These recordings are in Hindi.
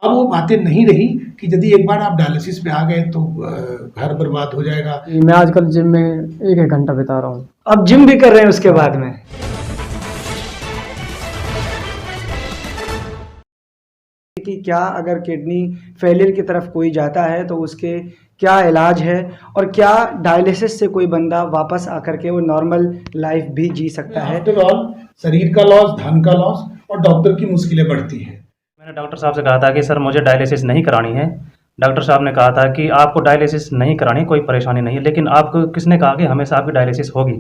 अब वो बातें नहीं रही कि यदि एक बार आप डायलिसिस पे आ गए तो घर बर्बाद हो जाएगा। मैं आजकल जिम में एक घंटा बिता रहा हूँ। अब जिम भी कर रहे हैं उसके बाद में। कि क्या अगर किडनी फेलियर की तरफ कोई जाता है तो उसके क्या इलाज है, और क्या डायलिसिस से कोई बंदा वापस आकर के वो नॉर्मल लाइफ भी जी सकता है। आफ्टर ऑल शरीर का लॉस, धन का लॉस और डॉक्टर की मुश्किलें बढ़ती है। मैंने डॉक्टर साहब से कहा था कि सर मुझे डायलिसिस नहीं करानी है। डॉक्टर साहब ने कहा था कि आपको डायलिसिस नहीं करानी, कोई परेशानी नहीं है, लेकिन आपको किसने कहा कि हमेशा आपकी डायलिसिस होगी।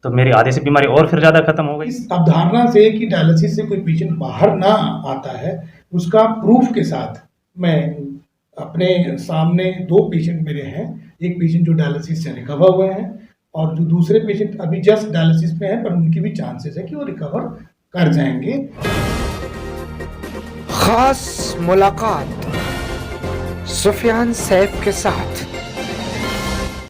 तो मेरी आधी से बीमारी और फिर ज़्यादा खत्म हो गई। इस अवधारणा से कि डायलिसिस से कोई पेशेंट बाहर ना आता है, उसका प्रूफ के साथ मैं अपने सामने 2 पेशेंट मेरे हैं। एक पेशेंट जो डायलिसिस से रिकवर हुए हैं और जो दूसरे पेशेंट अभी जस्ट डायलिसिस पे हैं, पर उनकी भी चांसेस है कि वो रिकवर कर जाएंगे। खास मुलाकात सुफियान सैफ के साथ।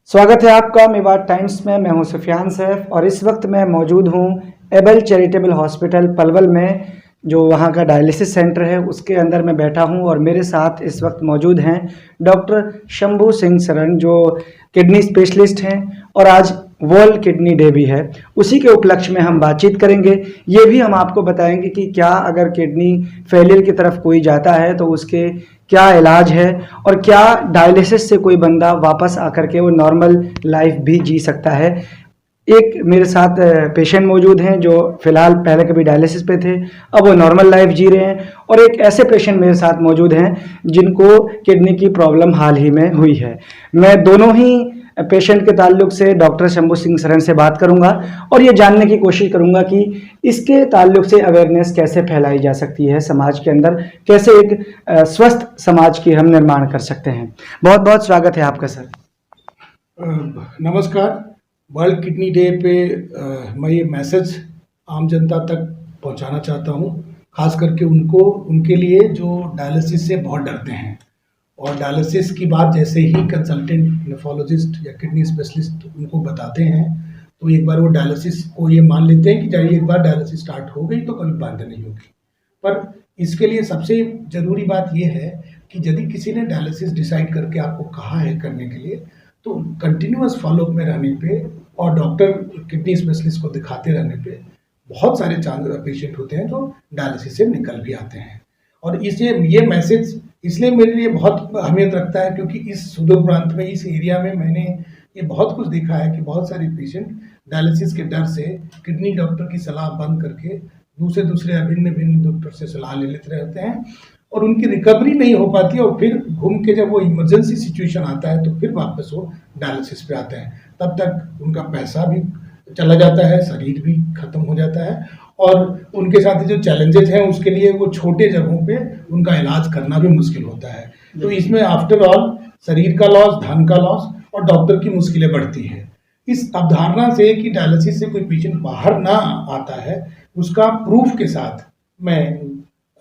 स्वागत है आपका मेवात टाइम्स में। मैं हूं सुफियान सैफ और इस वक्त मैं मौजूद हूं एबल चैरिटेबल हॉस्पिटल पलवल में, जो वहां का डायलिसिस सेंटर है उसके अंदर मैं बैठा हूं। और मेरे साथ इस वक्त मौजूद हैं डॉक्टर शंभू सिंह शरण, जो किडनी स्पेशलिस्ट हैं, और आज वर्ल्ड किडनी डे भी है। उसी के उपलक्ष्य में हम बातचीत करेंगे। ये भी हम आपको बताएंगे कि क्या अगर किडनी फेलियर की तरफ कोई जाता है तो उसके क्या इलाज है, और क्या डायलिसिस से कोई बंदा वापस आकर के वो नॉर्मल लाइफ भी जी सकता है। एक मेरे साथ पेशेंट मौजूद हैं जो फिलहाल पहले कभी डायलिसिस पे थे, अब वो नॉर्मल लाइफ जी रहे हैं। और एक ऐसे पेशेंट मेरे साथ मौजूद हैं जिनको किडनी की प्रॉब्लम हाल ही में हुई है। मैं दोनों ही पेशेंट के ताल्लुक से डॉक्टर शंभू सिंह शरण से बात करूंगा और ये जानने की कोशिश करूंगा कि इसके ताल्लुक से अवेयरनेस कैसे फैलाई जा सकती है समाज के अंदर, कैसे एक स्वस्थ समाज की हम निर्माण कर सकते हैं। बहुत बहुत स्वागत है आपका सर। नमस्कार। वर्ल्ड किडनी डे पे मैं ये मैसेज आम जनता तक पहुंचाना चाहता हूं, खास करके उनके लिए जो डायलिसिस से बहुत डरते हैं। और डायलिसिस की बात जैसे ही कंसल्टेंट नेफ्रोलॉजिस्ट या किडनी स्पेशलिस्ट उनको बताते हैं तो एक बार वो डायलिसिस को ये मान लेते हैं कि चलिए एक बार डायलिसिस स्टार्ट हो गई तो कभी बंद नहीं होगी। पर इसके लिए सबसे ज़रूरी बात ये है कि यदि किसी ने डायलिसिस डिसाइड करके आपको कहा है करने के लिए, तो कंटिन्यूअस फॉलोअप में रहने पे और डॉक्टर किडनी स्पेशलिस्ट को दिखाते रहने पे बहुत सारे पेशेंट होते हैं जो डायलिसिस से निकल भी आते हैं। और इसलिए ये मैसेज इसलिए मेरे लिए बहुत अहमियत रखता है क्योंकि इस सुदूर प्रांत में, इस एरिया में मैंने ये बहुत कुछ देखा है कि बहुत सारे पेशेंट डायलिसिस के डर से किडनी डॉक्टर की सलाह बंद करके दूसरे भिन्न डॉक्टर से सलाह ले लेते रहते हैं और उनकी रिकवरी नहीं हो पाती है। और फिर घूम के जब वो इमरजेंसी सिचुएशन आता है तो फिर वापस वो डायलिसिस पे आते हैं। तब तक उनका पैसा भी चला जाता है, शरीर भी खत्म हो जाता है और उनके साथ जो चैलेंजेस हैं उसके लिए वो छोटे जगहों पे उनका इलाज करना भी मुश्किल होता है। तो इसमें आफ्टर ऑल शरीर का लॉस, धन का लॉस और डॉक्टर की मुश्किलें बढ़ती है। इस अवधारणा से कि डायलिसिस से कोई पेशेंट बाहर ना आता है, उसका प्रूफ के साथ मैं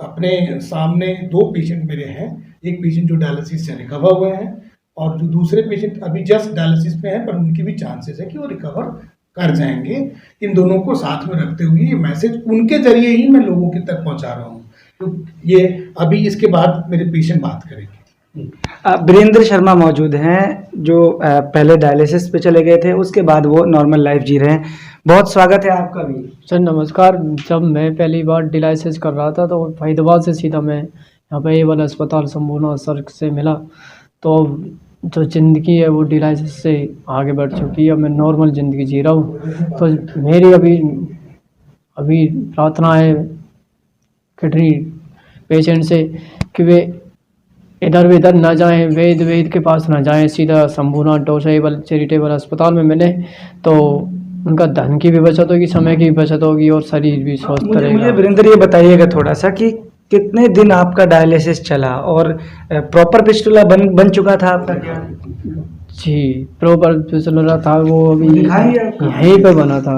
अपने सामने 2 पेशेंट मेरे हैं। एक पेशेंट जो डायलिसिस से रिकवर हुए हैं और जो दूसरे पेशेंट अभी जस्ट डायलिसिस पे हैं, पर उनकी भी चांसेस है कि वो रिकवर कर जाएंगे। इन दोनों को साथ में रखते हुए ये मैसेज उनके जरिए ही मैं लोगों के तक पहुंचा रहा हूँ। तो ये अभी इसके बाद मेरे पेशेंट बात करेंगे। वीरेंद्र शर्मा मौजूद हैं जो पहले डायलिसिस पे चले गए थे, उसके बाद वो नॉर्मल लाइफ जी रहे हैं। बहुत स्वागत है आपका भी। सर नमस्कार। जब मैं पहली बार डायलिसिस कर रहा था तो फरीदाबाद से सीधा मैं यहाँ पे एबल अस्पताल संपूर्ण सर से मिला। तो जो ज़िंदगी है वो डायलिसिस से आगे बढ़ चुकी है। मैं नॉर्मल ज़िंदगी जी रहा हूँ। तो मेरी अभी प्रार्थना है किडनी पेशेंट से कि वे इधर उधर ना जाएं, वेद के पास ना जाएं, सीधा संपूर्ण एबल चैरिटेबल अस्पताल में मिले तो उनका धन की भी बचत होगी, समय की भी बचत होगी और शरीर भी स्वस्थ रहेगा। मुझे वीरेंद्र ये बताइएगा थोड़ा सा कि कितने दिन आपका डायलिसिस चला और प्रॉपर फिस्टुला बन चुका था आपका क्या? जी प्रॉपर फिस्टुला था, वो अभी यहीं पे बना था।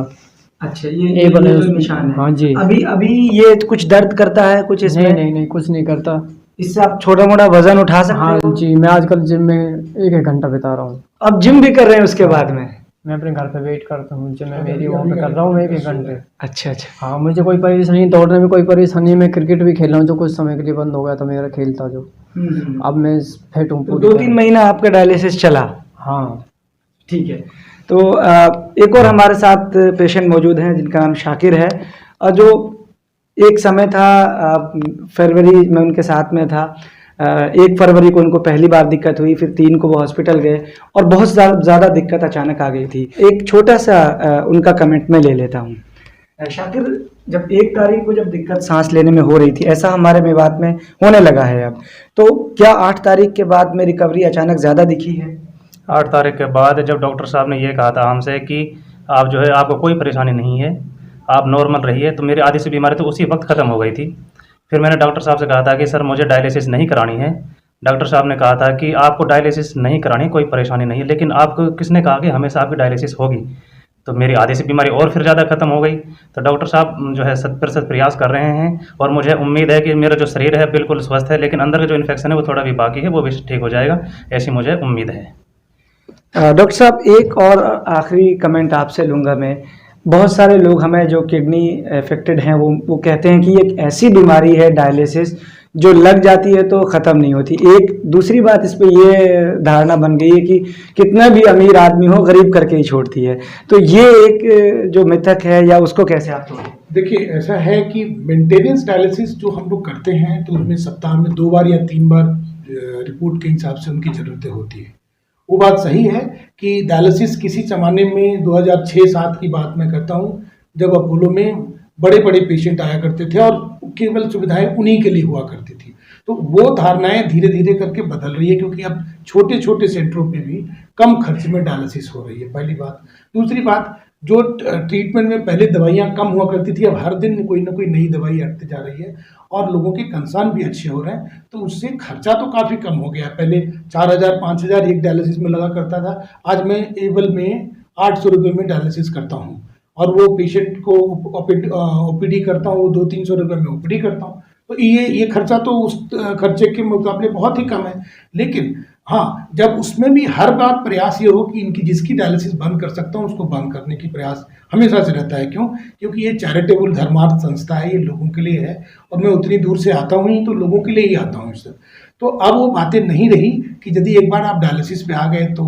अच्छा, ये बने निशान है। हाँ जी। अभी ये कुछ दर्द करता है कुछ इसमें? नहीं कुछ नहीं करता। इससे आप छोटा मोटा वजन उठा सकते हाँ हो? जी। मैं आजकल जिम में एक घंटा बिता रहा हूँ। अब जिम भी कर रहे हैं उसके बाद में? मैं अपने घर पे वेट करता हूँ, जो मैं मेरी वहाँ पे कर रहा हूँ 1-1 घंटे। अच्छा अच्छा। हाँ, मुझे कोई परेशानी, दौड़ने में कोई परेशानी नहीं, मैं क्रिकेट भी खेल रहा हूँ, जो कुछ समय के लिए बंद हो गया था मेरा खेल था जो। अब मैं फिट हूँ तो पूरी 2-3 तरह। महीना आपका डायलिसिस चला। हाँ, ठीक है। तो एक और हमारे साथ पेशेंट मौजूद हैं जिनका नाम शाकिर है, और जो एक समय था, फरवरी में उनके साथ में था। 1 फरवरी को उनको पहली बार दिक्कत हुई, फिर 3 को वो हॉस्पिटल गए और बहुत ज़्यादा दिक्कत अचानक आ गई थी। एक छोटा सा उनका कमेंट मैं ले लेता हूँ। शाकिर, जब 1 तारीख को जब दिक्कत सांस लेने में हो रही थी, ऐसा हमारे मेवात में होने लगा है अब, तो क्या 8 तारीख के बाद में रिकवरी अचानक ज़्यादा दिखी है? 8 तारीख के बाद जब डॉक्टर साहब ने ये कहा था हमसे कि आप जो है आपको कोई परेशानी नहीं है, आप नॉर्मल रहिए, तो मेरी आधी सी बीमारी तो उसी वक्त ख़त्म हो गई थी। फिर मैंने डॉक्टर साहब से कहा था कि सर मुझे डायलिसिस नहीं करानी है। डॉक्टर साहब ने कहा था कि आपको डायलिसिस नहीं करानी, कोई परेशानी नहीं है, लेकिन आपको किसने कहा कि हमेशा आपकी डायलिसिस होगी। तो मेरी आधी सी बीमारी और फिर ज़्यादा ख़त्म हो गई। तो डॉक्टर साहब जो है 100% प्रयास कर रहे हैं और मुझे उम्मीद है कि मेरा जो शरीर है बिल्कुल स्वस्थ है, लेकिन अंदर का जो इन्फेक्शन है वो थोड़ा भी बाकी है, वो भी ठीक हो जाएगा, ऐसी मुझे उम्मीद है। डॉक्टर साहब, एक और आखिरी कमेंट आपसे लूँगा मैं। बहुत सारे लोग हमें जो किडनी अफेक्टेड हैं वो कहते हैं कि एक ऐसी बीमारी है डायलिसिस जो लग जाती है तो ख़त्म नहीं होती। एक दूसरी बात इस पे ये धारणा बन गई है कि कितना भी अमीर आदमी हो गरीब करके ही छोड़ती है। तो ये एक जो मिथक है, या उसको कैसे आप तोड़ें? देखिए, ऐसा है कि मेंटेनेंस डायलिसिस जो हम लोग करते हैं तो उसमें सप्ताह में 2 बार या 3 बार रिपोर्ट के हिसाब से उनकी ज़रूरतें होती है। वो बात सही है कि डायलिसिस किसी ज़माने में 2006-7 की बात मैं करता हूँ, जब अपोलो में बड़े-बड़े पेशेंट आया करते थे और केवल सुविधाएं उन्हीं के लिए हुआ करती थी। तो वो धारणाएं धीरे-धीरे करके बदल रही है, क्योंकि अब छोटे-छोटे सेंटरों पे भी कम खर्च में डायलिसिस हो रही है, पहली बात। दूसरी बात, जो ट्रीटमेंट में पहले दवाइयाँ कम हुआ करती थी, अब हर दिन कोई ना कोई नई दवाई आती जा रही है और लोगों के कंसर्न भी अच्छे हो रहे हैं, तो उससे खर्चा तो काफ़ी कम हो गया। पहले 4,000-5,000 एक डायलिसिस में लगा करता था, आज मैं एबल में 800 रुपये में डायलिसिस करता हूँ और वो पेशेंट को ओपीडी करता हूँ, वो 200-300 रुपये में ओपीडी करता हूँ। तो ये खर्चा तो उस खर्चे के मुकाबले बहुत ही कम है। लेकिन हाँ, जब उसमें भी हर बार प्रयास ये हो कि इनकी जिसकी डायलिसिस बंद कर सकता हूँ उसको बंद करने की प्रयास हमेशा से रहता है। क्यों? क्योंकि ये चैरिटेबल धर्मार्थ संस्था है, ये लोगों के लिए है और मैं उतनी दूर से आता हूँ ही तो लोगों के लिए ही आता हूँ इससे। तो अब वो बातें नहीं रही कि यदि एक बार आप डायलिसिस पे आ गए तो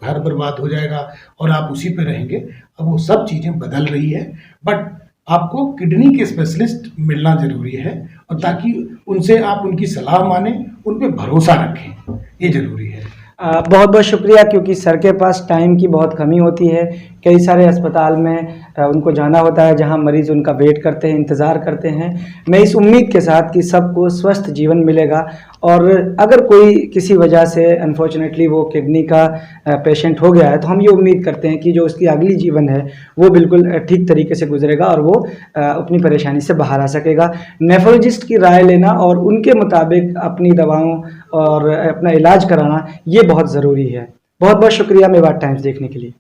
घर बर्बाद हो जाएगा और आप उसी पे रहेंगे। अब वो सब चीज़ें बदल रही है, बट आपको किडनी के स्पेशलिस्ट मिलना ज़रूरी है और ताकि उनसे आप उनकी सलाह मानें, उन पे भरोसा रखें, ये ज़रूरी है। बहुत बहुत शुक्रिया, क्योंकि सर के पास टाइम की बहुत कमी होती है। कई सारे अस्पताल में उनको जाना होता है जहां मरीज़ उनका वेट करते हैं, इंतज़ार करते हैं। मैं इस उम्मीद के साथ कि सबको स्वस्थ जीवन मिलेगा, और अगर कोई किसी वजह से अनफॉर्चुनेटली वो किडनी का पेशेंट हो गया है तो हम ये उम्मीद करते हैं कि जो उसकी अगली जीवन है वो बिल्कुल ठीक तरीके से गुजरेगा और वो अपनी परेशानी से बाहर आ सकेगा। नेफ्रोलॉजिस्ट की राय लेना और उनके मुताबिक अपनी दवाओं और अपना इलाज कराना ये बहुत ज़रूरी है। बहुत बहुत शुक्रिया मेवात टाइम्स देखने के लिए।